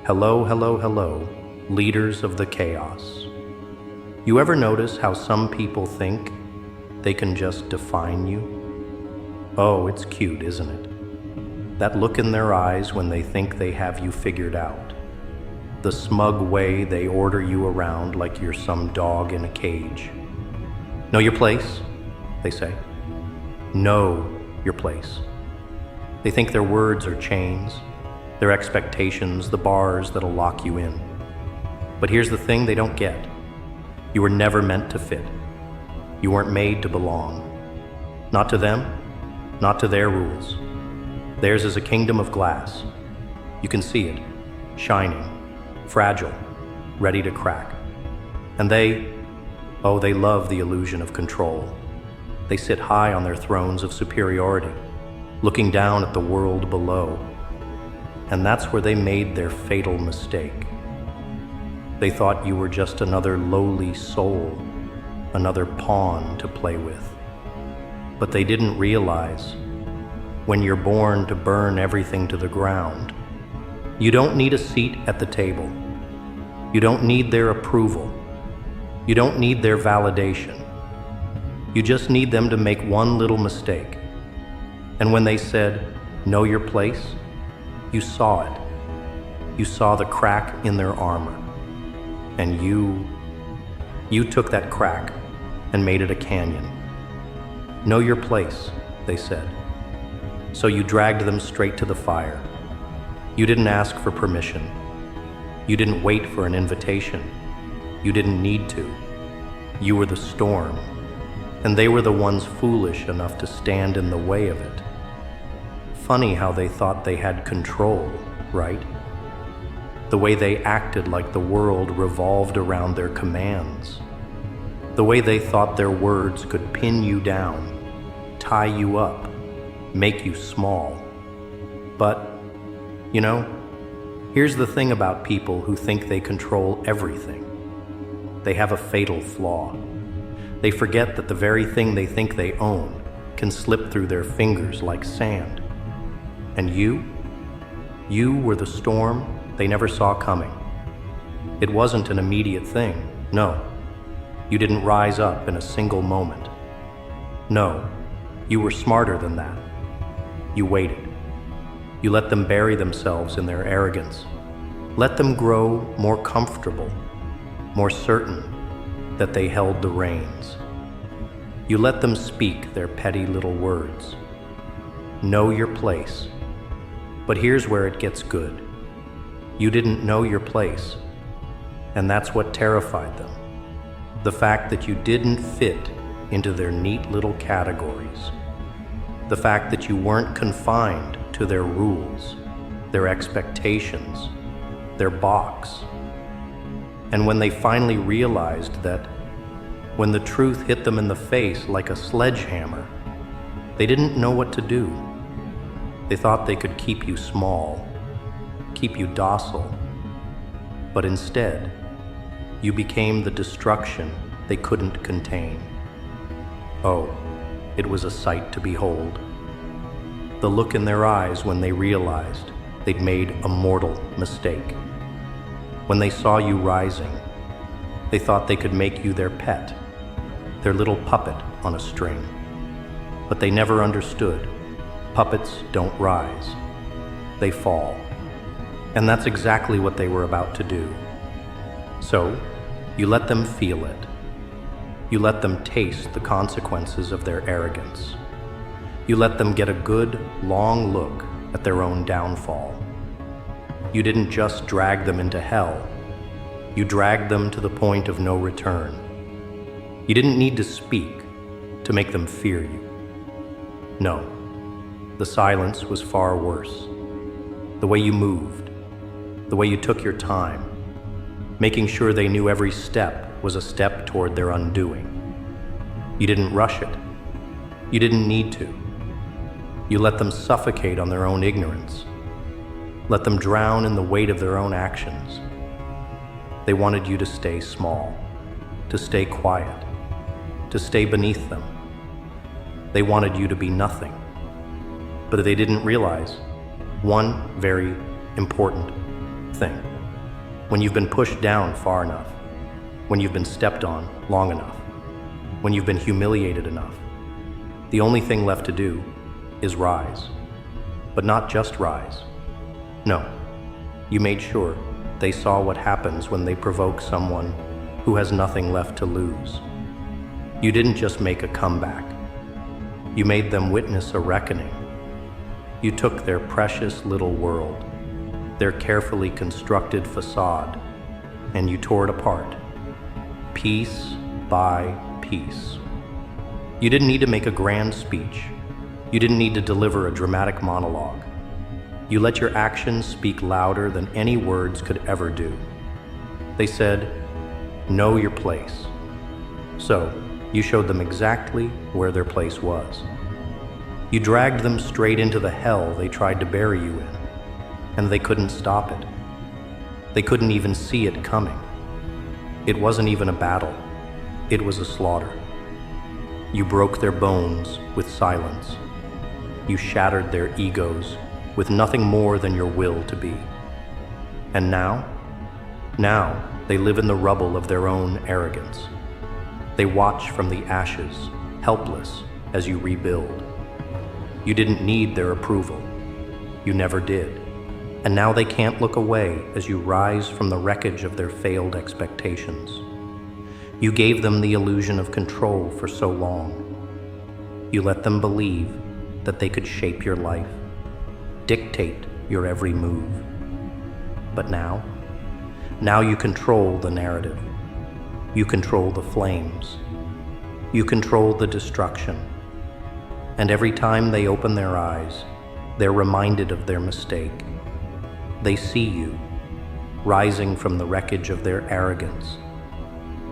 Hello, hello, hello, leaders of the chaos. You ever notice how some people think they can just define you? Oh, it's cute, isn't it? That look in their eyes when they think they have you figured out. The smug way they order you around like you're some dog in a cage. Know your place, they say. Know your place. They think their words are chains, their expectations the bars that'll lock you in. But here's the thing they don't get. You were never meant to fit. You weren't made to belong. Not to them, not to their rules. Theirs is a kingdom of glass. You can see it, shining, fragile, ready to crack. And they love the illusion of control. They sit high on their thrones of superiority, looking down at the world below. And that's where they made their fatal mistake. They thought you were just another lowly soul, another pawn to play with. But they didn't realize, when you're born to burn everything to the ground, you don't need a seat at the table. You don't need their approval. You don't need their validation. You just need them to make one little mistake. And when they said, "Know your place," you saw it. You saw the crack in their armor. And you took that crack and made it a canyon. Know your place, they said. So you dragged them straight to the fire. You didn't ask for permission. You didn't wait for an invitation. You didn't need to. You were the storm, and they were the ones foolish enough to stand in the way of it. Funny how they thought they had control, right? The way they acted like the world revolved around their commands. The way they thought their words could pin you down, tie you up, make you small. But, here's the thing about people who think they control everything. They have a fatal flaw. They forget that the very thing they think they own can slip through their fingers like sand. And you were the storm they never saw coming. It wasn't an immediate thing, no. You didn't rise up in a single moment. No, you were smarter than that. You waited. You let them bury themselves in their arrogance. Let them grow more comfortable, more certain that they held the reins. You let them speak their petty little words. Know your place. But here's where it gets good. You didn't know your place, and that's what terrified them. The fact that you didn't fit into their neat little categories. The fact that you weren't confined to their rules, their expectations, their box. And when they finally realized that, when the truth hit them in the face like a sledgehammer, they didn't know what to do. They thought they could keep you small, keep you docile, but instead, you became the destruction they couldn't contain. Oh, it was a sight to behold. The look in their eyes when they realized they'd made a mortal mistake. When they saw you rising, they thought they could make you their pet, their little puppet on a string. But they never understood. Puppets don't rise. They fall. And that's exactly what they were about to do. So, you let them feel it. You let them taste the consequences of their arrogance. You let them get a good, long look at their own downfall. You didn't just drag them into hell. You dragged them to the point of no return. You didn't need to speak to make them fear you. No, the silence was far worse. The way you moved, the way you took your time, making sure they knew every step was a step toward their undoing. You didn't rush it. You didn't need to. You let them suffocate on their own ignorance. Let them drown in the weight of their own actions. They wanted you to stay small, to stay quiet, to stay beneath them. They wanted you to be nothing. But they didn't realize one very important thing. when you've been pushed down far enough, when you've been stepped on long enough, when you've been humiliated enough, the only thing left to do is rise. But not just rise. No, you made sure they saw what happens when they provoke someone who has nothing left to lose. You didn't just make a comeback. You made them witness a reckoning. You took their precious little world, their carefully constructed facade, and you tore it apart, piece by piece. You didn't need to make a grand speech. You didn't need to deliver a dramatic monologue. You let your actions speak louder than any words could ever do. They said, "Know your place." So, you showed them exactly where their place was. You dragged them straight into the hell they tried to bury you in, and they couldn't stop it. They couldn't even see it coming. It wasn't even a battle. It was a slaughter. You broke their bones with silence. You shattered their egos with nothing more than your will to be. And now they live in the rubble of their own arrogance. They watch from the ashes, helpless as you rebuild. You didn't need their approval. You never did. And now they can't look away as you rise from the wreckage of their failed expectations. You gave them the illusion of control for so long. You let them believe that they could shape your life, dictate your every move. But now you control the narrative. You control the flames. You control the destruction. And every time they open their eyes, they're reminded of their mistake. They see you, rising from the wreckage of their arrogance.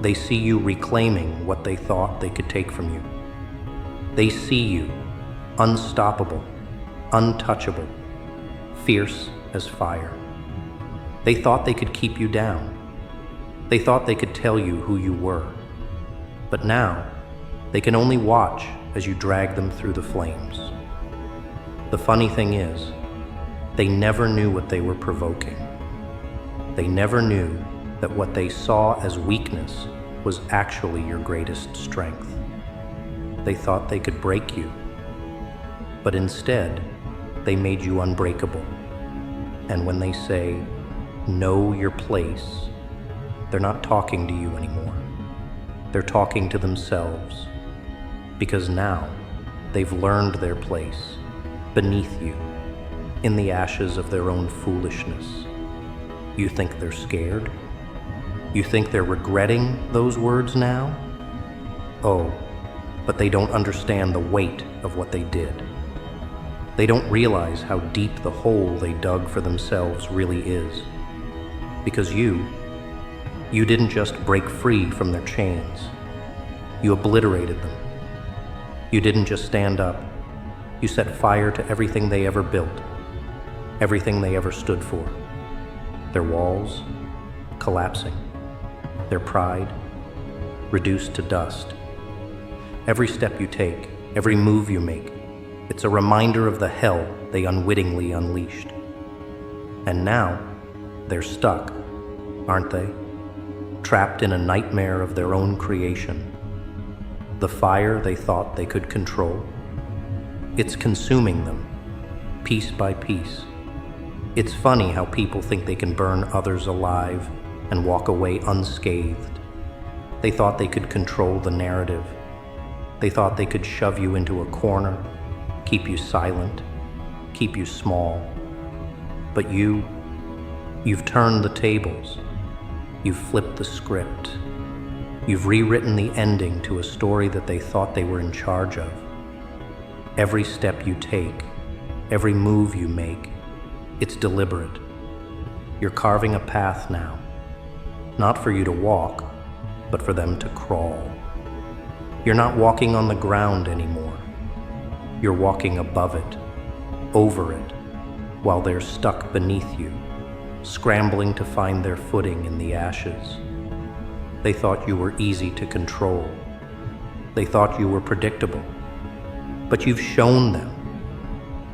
They see you reclaiming what they thought they could take from you. They see you, unstoppable, untouchable, fierce as fire. They thought they could keep you down. They thought they could tell you who you were. But now, they can only watch as you drag them through the flames. The funny thing is, they never knew what they were provoking. They never knew that what they saw as weakness was actually your greatest strength. They thought they could break you, but instead, they made you unbreakable. And when they say, "Know your place," they're not talking to you anymore. They're talking to themselves, because now they've learned their place beneath you, in the ashes of their own foolishness. You think they're scared? You think they're regretting those words now? Oh, but they don't understand the weight of what they did. They don't realize how deep the hole they dug for themselves really is. Because you didn't just break free from their chains. You obliterated them. You didn't just stand up. You set fire to everything they ever built, everything they ever stood for. Their walls collapsing, their pride reduced to dust. Every step you take, every move you make, it's a reminder of the hell they unwittingly unleashed. And now, they're stuck, aren't they? Trapped in a nightmare of their own creation. The fire they thought they could control, it's consuming them, piece by piece. It's funny how people think they can burn others alive and walk away unscathed. They thought they could control the narrative. They thought they could shove you into a corner, keep you silent, keep you small. But you've turned the tables. You've flipped the script. You've rewritten the ending to a story that they thought they were in charge of. Every step you take, every move you make, it's deliberate. You're carving a path now, not for you to walk, but for them to crawl. You're not walking on the ground anymore. You're walking above it, over it, while they're stuck beneath you, scrambling to find their footing in the ashes. They thought you were easy to control. They thought you were predictable. But you've shown them.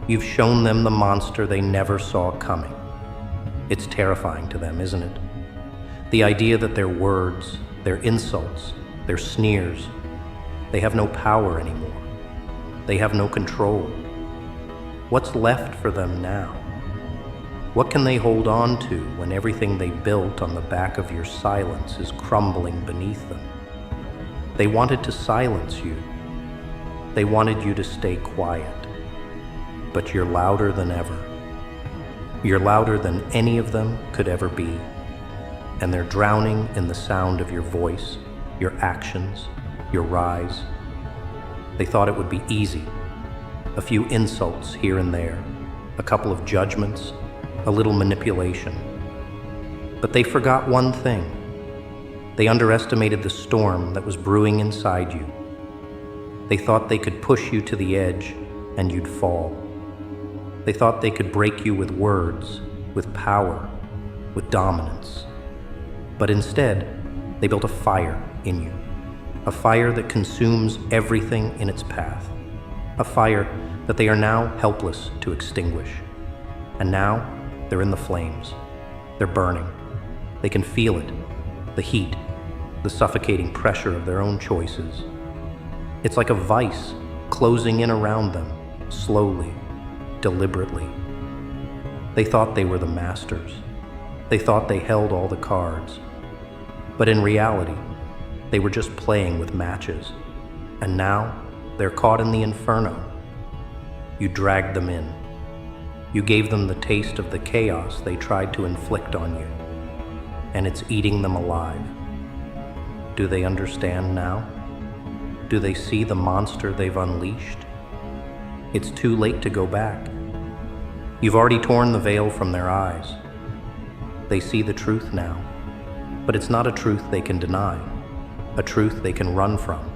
You've shown them the monster they never saw coming. It's terrifying to them, isn't it? The idea that their words, their insults, their sneers, they have no power anymore. They have no control. What's left for them now? What can they hold on to when everything they built on the back of your silence is crumbling beneath them? They wanted to silence you. They wanted you to stay quiet. But you're louder than ever. You're louder than any of them could ever be. And they're drowning in the sound of your voice, your actions, your rise. They thought it would be easy. A few insults here and there, a couple of judgments, a little manipulation. But they forgot one thing. They underestimated the storm that was brewing inside you. They thought they could push you to the edge and you'd fall. They thought they could break you with words, with power, with dominance. But instead, they built a fire in you. A fire that consumes everything in its path. A fire that they are now helpless to extinguish. And now, they're in the flames. They're burning. They can feel it, the heat, the suffocating pressure of their own choices. It's like a vice closing in around them, slowly, deliberately. They thought they were the masters. They thought they held all the cards. But in reality, they were just playing with matches. And now, they're caught in the inferno. You dragged them in. You gave them the taste of the chaos they tried to inflict on you. And it's eating them alive. Do they understand now? Do they see the monster they've unleashed? It's too late to go back. You've already torn the veil from their eyes. They see the truth now, but it's not a truth they can deny, a truth they can run from.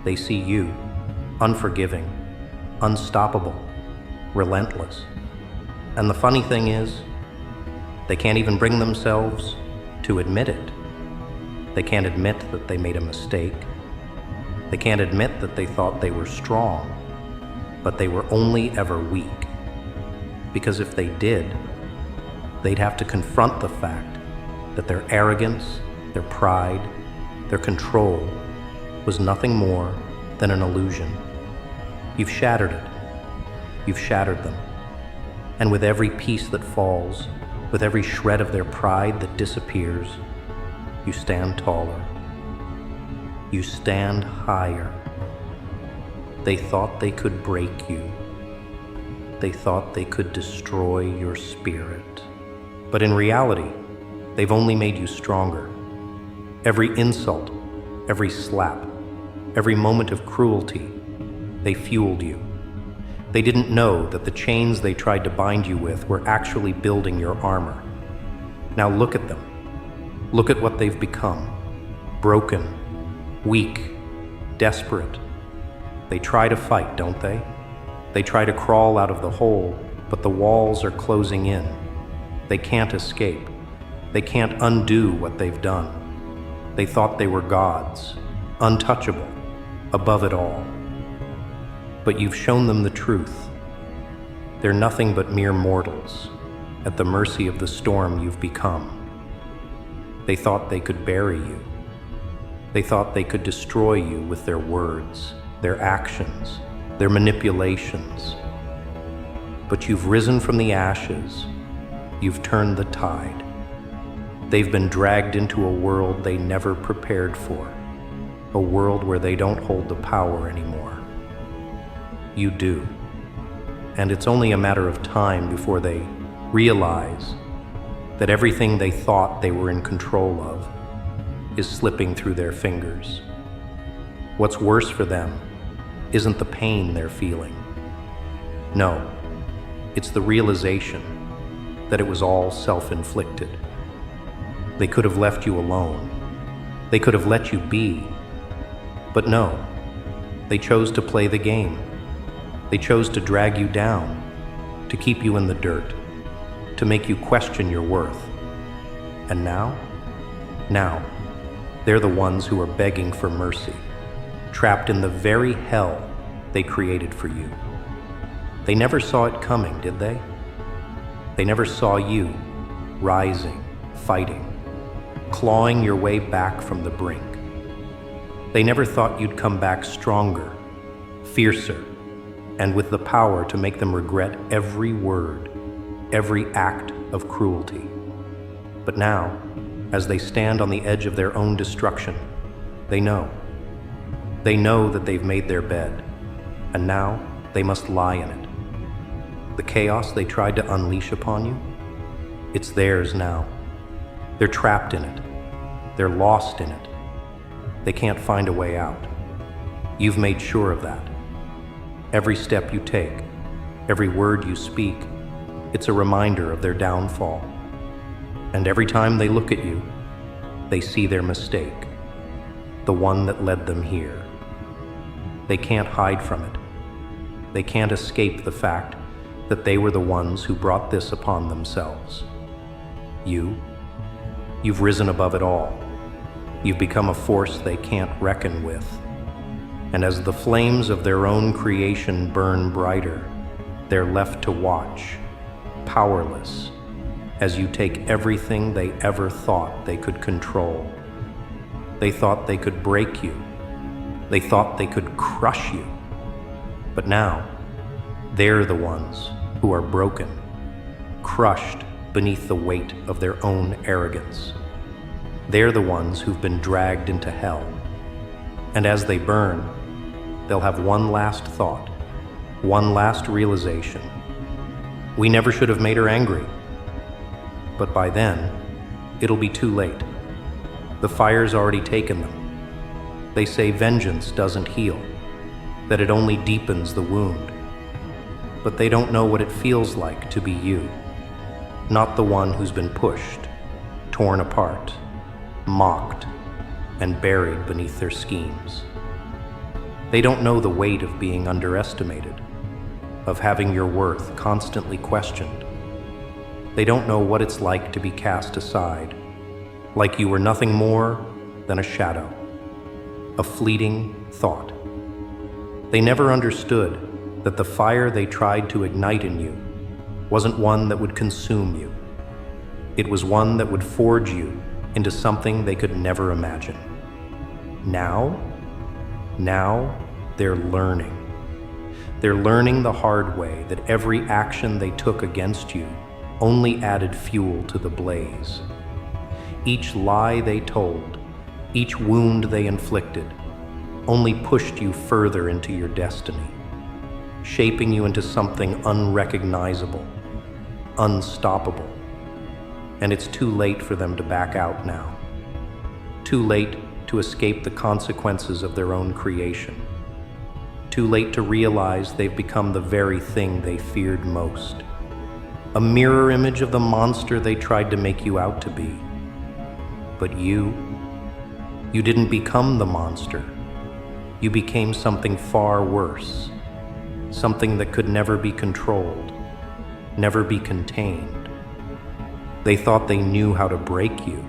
They see you, unforgiving, unstoppable, relentless. And the funny thing is, they can't even bring themselves to admit it. They can't admit that they made a mistake. They can't admit that they thought they were strong, but they were only ever weak. Because if they did, they'd have to confront the fact that their arrogance, their pride, their control was nothing more than an illusion. You've shattered it. You've shattered them. And with every piece that falls, with every shred of their pride that disappears, you stand taller. You stand higher. They thought they could break you. They thought they could destroy your spirit. But in reality, they've only made you stronger. Every insult, every slap, every moment of cruelty, they fueled you. They didn't know that the chains they tried to bind you with were actually building your armor. Now look at them. Look at what they've become. Broken, weak, desperate. They try to fight, don't they? They try to crawl out of the hole, but the walls are closing in. They can't escape. They can't undo what they've done. They thought they were gods, untouchable, above it all. But you've shown them the truth. They're nothing but mere mortals, at the mercy of the storm you've become. They thought they could bury you. They thought they could destroy you with their words, their actions, their manipulations. But you've risen from the ashes. You've turned the tide. They've been dragged into a world they never prepared for, a world where they don't hold the power anymore. You do. And it's only a matter of time before they realize that everything they thought they were in control of is slipping through their fingers. What's worse for them isn't the pain they're feeling. No, it's the realization that it was all self-inflicted. They could have left you alone. They could have let you be. But no, they chose to play the game. They chose to drag you down, to keep you in the dirt, to make you question your worth. And now, they're the ones who are begging for mercy, trapped in the very hell they created for you. They never saw it coming, did they? They never saw you rising, fighting. clawing your way back from the brink. They never thought you'd come back stronger, fiercer, and with the power to make them regret every word, every act of cruelty. But now, as they stand on the edge of their own destruction, they know. They know that they've made their bed, and now they must lie in it. The chaos they tried to unleash upon you, it's theirs now. They're trapped in it. They're lost in it. They can't find a way out. You've made sure of that. Every step you take, every word you speak, it's a reminder of their downfall. And every time they look at you, they see their mistake, the one that led them here. They can't hide from it. They can't escape the fact that they were the ones who brought this upon themselves. You've risen above it all. You've become a force they can't reckon with. And as the flames of their own creation burn brighter, they're left to watch, powerless, as you take everything they ever thought they could control. They thought they could break you. They thought they could crush you. But now, they're the ones who are broken, crushed beneath the weight of their own arrogance. They're the ones who've been dragged into hell. And as they burn, they'll have one last thought, one last realization. We never should have made her angry. But by then, it'll be too late. The fire's already taken them. They say vengeance doesn't heal, that it only deepens the wound. But they don't know what it feels like to be you, not the one who's been pushed, torn apart, mocked, and buried beneath their schemes. They don't know the weight of being underestimated, of having your worth constantly questioned. They don't know what it's like to be cast aside, like you were nothing more than a shadow, a fleeting thought. They never understood that the fire they tried to ignite in you wasn't one that would consume you. It was one that would forge you into something they could never imagine. Now they're learning. They're learning the hard way that every action they took against you only added fuel to the blaze. Each lie they told, each wound they inflicted, only pushed you further into your destiny, shaping you into something unrecognizable, unstoppable. And it's too late for them to back out now. Too late to escape the consequences of their own creation. Too late to realize they've become the very thing they feared most. A mirror image of the monster they tried to make you out to be. But you didn't become the monster. You became something far worse. Something that could never be controlled, never be contained. They thought they knew how to break you.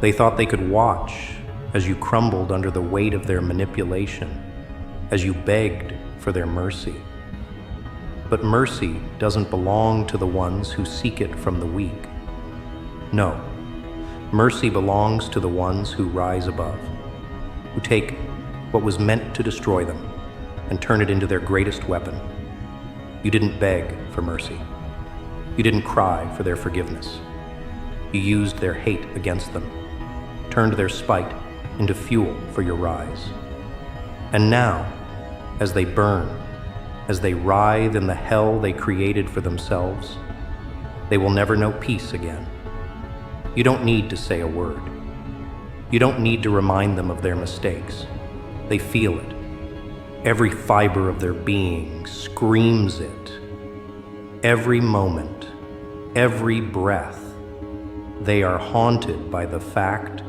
They thought they could watch as you crumbled under the weight of their manipulation, as you begged for their mercy. But mercy doesn't belong to the ones who seek it from the weak. No, mercy belongs to the ones who rise above, who take what was meant to destroy them and turn it into their greatest weapon. You didn't beg for mercy. You didn't cry for their forgiveness. You used their hate against them, turned their spite into fuel for your rise. And now, as they burn, as they writhe in the hell they created for themselves, they will never know peace again. You don't need to say a word. You don't need to remind them of their mistakes. They feel it. Every fiber of their being screams it. Every moment, every breath, they are haunted by the fact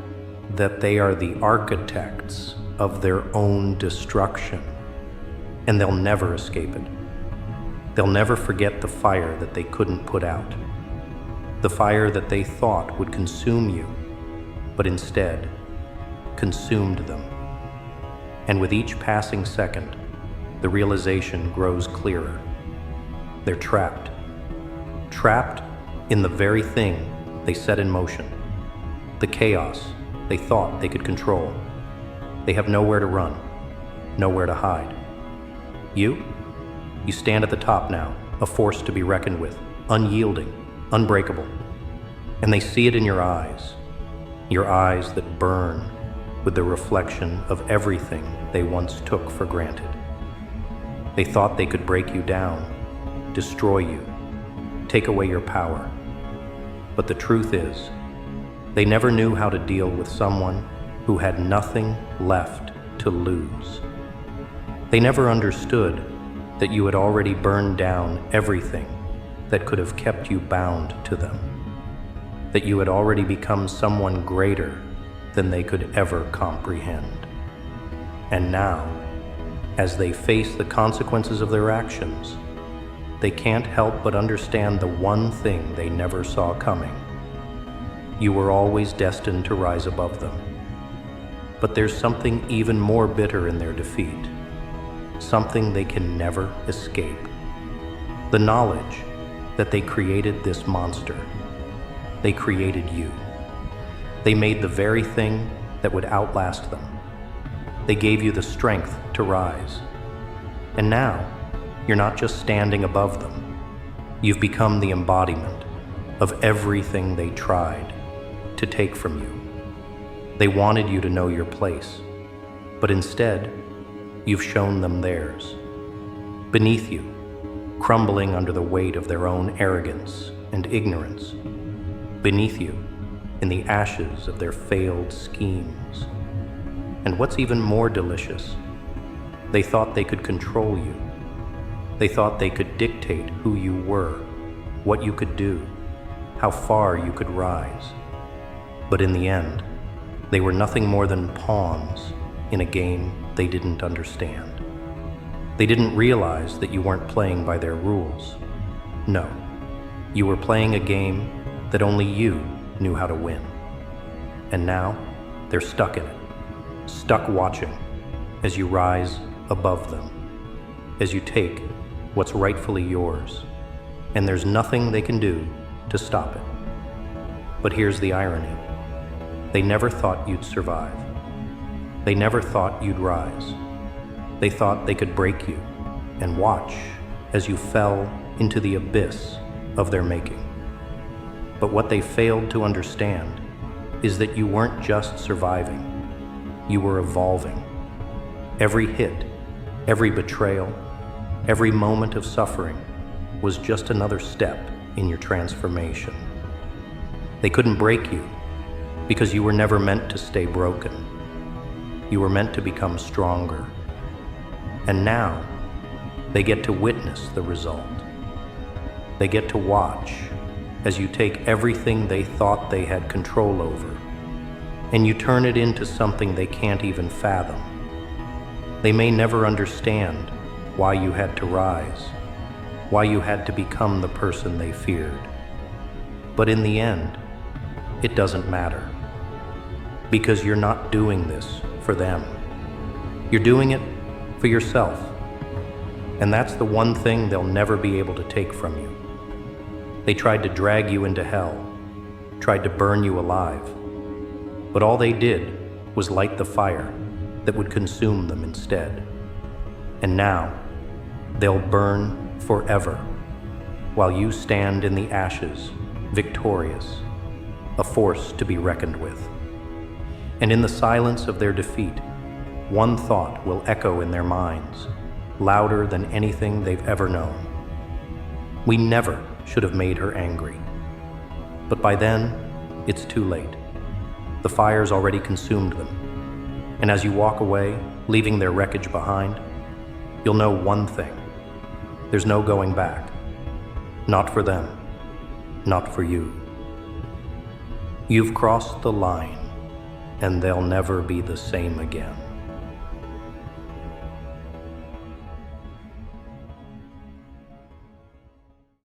that they are the architects of their own destruction, and they'll never escape it. They'll never forget the fire that they couldn't put out, the fire that they thought would consume you, but instead consumed them. And with each passing second, the realization grows clearer. They're trapped in the very thing they set in motion, the chaos they thought they could control. They have nowhere to run, nowhere to hide. You stand at the top now, a force to be reckoned with, unyielding, unbreakable. And they see it in your eyes that burn with the reflection of everything they once took for granted. They thought they could break you down, destroy you, take away your power. But the truth is, they never knew how to deal with someone who had nothing left to lose. They never understood that you had already burned down everything that could have kept you bound to them, that you had already become someone greater than they could ever comprehend. And now, as they face the consequences of their actions, they can't help but understand the one thing they never saw coming. You were always destined to rise above them. But there's something even more bitter in their defeat, something they can never escape. The knowledge that they created this monster. They created you. They made the very thing that would outlast them. They gave you the strength to rise. And now, you're not just standing above them. You've become the embodiment of everything they tried to take from you. They wanted you to know your place, but instead, you've shown them theirs. Beneath you, crumbling under the weight of their own arrogance and ignorance. Beneath you, in the ashes of their failed schemes. And what's even more delicious, they thought they could control you. They thought they could dictate who you were, what you could do, how far you could rise. But in the end, they were nothing more than pawns in a game they didn't understand. They didn't realize that you weren't playing by their rules. No, you were playing a game that only you knew how to win. And now, they're stuck in it, stuck watching as you rise above them, as you take what's rightfully yours, and there's nothing they can do to stop it. But here's the irony. They never thought you'd survive. They never thought you'd rise. They thought they could break you and watch as you fell into the abyss of their making. But what they failed to understand is that you weren't just surviving, you were evolving. Every hit, every betrayal, every moment of suffering was just another step in your transformation. They couldn't break you because you were never meant to stay broken. You were meant to become stronger. And now, they get to witness the result. They get to watch as you take everything they thought they had control over, and you turn it into something they can't even fathom. They may never understand why you had to rise, why you had to become the person they feared. But in the end, it doesn't matter, because you're not doing this for them. You're doing it for yourself, and that's the one thing they'll never be able to take from you. They tried to drag you into hell, tried to burn you alive, but all they did was light the fire that would consume them instead. And now, they'll burn forever, while you stand in the ashes, victorious, a force to be reckoned with. And in the silence of their defeat, one thought will echo in their minds, louder than anything they've ever known. We never should have made her angry. But by then, it's too late. The fire's already consumed them. And as you walk away, leaving their wreckage behind, you'll know one thing. There's no going back. Not for them. Not for you. You've crossed the line, and they'll never be the same again.